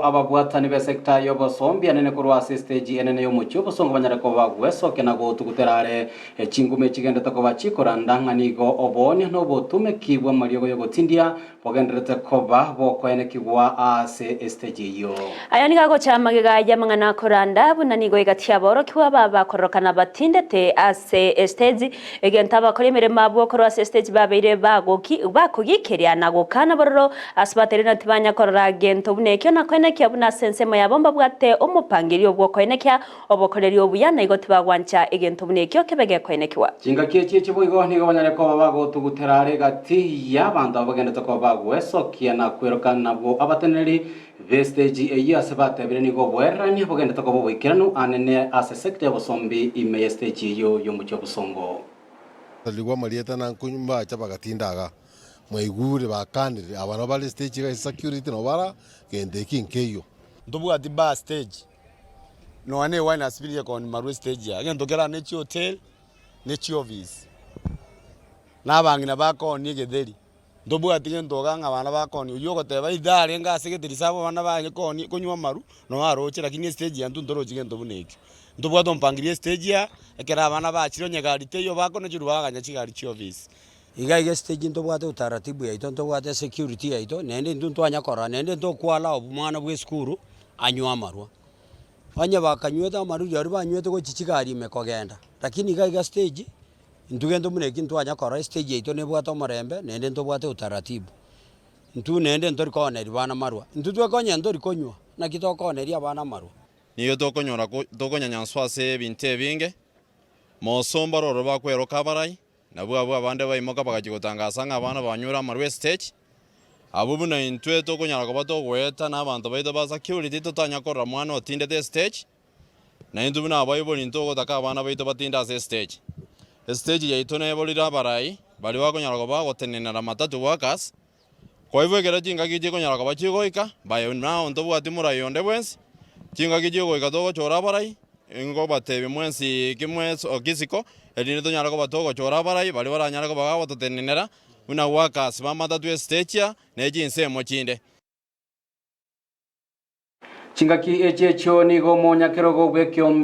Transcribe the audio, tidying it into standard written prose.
Ababwatani be sekta y'obosombi anene kurwa stage enene y'omucyo bosongo banyarako bagwesoke nago tuguterare chingume chigendete ko bachikora ndanganigo obonye no botume kibwa mariyo yo gotindia bogenderete koba bokoene kigwa ase stage yo aya nigago chamagega ya mangana koranda bunanigo igatia boro kiwa baba korokana batindete ase stage egenta bakoremere mabwo korwa stage babeire bagoki bakogikerya nago kana bororo asbaterina tibanya korora gento bunekyo nakwene kiabuna sensemo yabomba bwate omupangirio bwo koenekya obokoreri obuyana igoti bagwancha egento bunekyo kebege koenekwa chinga kiye chibuigo nigo banyarako bago tuguterare gati y'abantu abagendete ko bagwesokia na kwerokana nabwo abateneri vestage eya sebatebere nigo bwerani abagendete ko bobikirano anene ase sector y'obosombi ime stage yo mucyo busongo ligwa marieta na kunyumba chabagatindaga mwaigure bakanire abana bali stage ga security no bara kende kinkeyo ndobu ati ba stage no ane wine spirit ko ni maru stage ya ngendo gera ne hotel ne office na bangina bako ni getheri ndobu ati ngendo ganga abana bako ni uyo goteba idare nga secretary sabo bana banye ko ni kunywa maru no aroche lakini stage ya ndoro ngendo buneki ndobu ato mpangirie stage ya ekera abana bachiro nyegarite yo bako ne jurubaga nyachigari chi office iga stage ndo bwate utaratibu ya ito ndo bwate security ya ito nende nduntu anyakora nende ndo kwala obumwana bwe skuru anywa marwa anya bakanyweta maru yari banywete ko chichigari mekogenda lakini iga stage ndugendo muneki ntu anyakora stage ya ito ne bwate omorembe nende ndo bwate utaratibu ntu nende ndo rikoneri bana marwa ntu twekonya ndo rikonywa na kitokoneri abana marwa niyo tokonyora tokonyanyanswa se binte binge mosomba roro bakwero kabarai nabwo abande bayimoka bakagigotangasa ng'abana banyura marwe stage abubu na intwe tokonyara ko batogweta n'abantu baito ba security totanyakora mwana otinde stage na intu bina bayiboli ntogo taka abana baito batinda stage yaito nebolira barai bali bakonyara ko bagotenenera matatu workers kwa hivyo egera jinga gije konyara ko bachigoika bayo nao ntobu ati murayonde bwensi jinga gije goika togo chora barai ingo batebe mwensi kimwesi okisiko elini tonyara ko batogo chora barai bali baranyara ko bagago totenenera una workers bamatatu stage ya neji insemo chinde chingaki eche nigo monyakero go bwekyo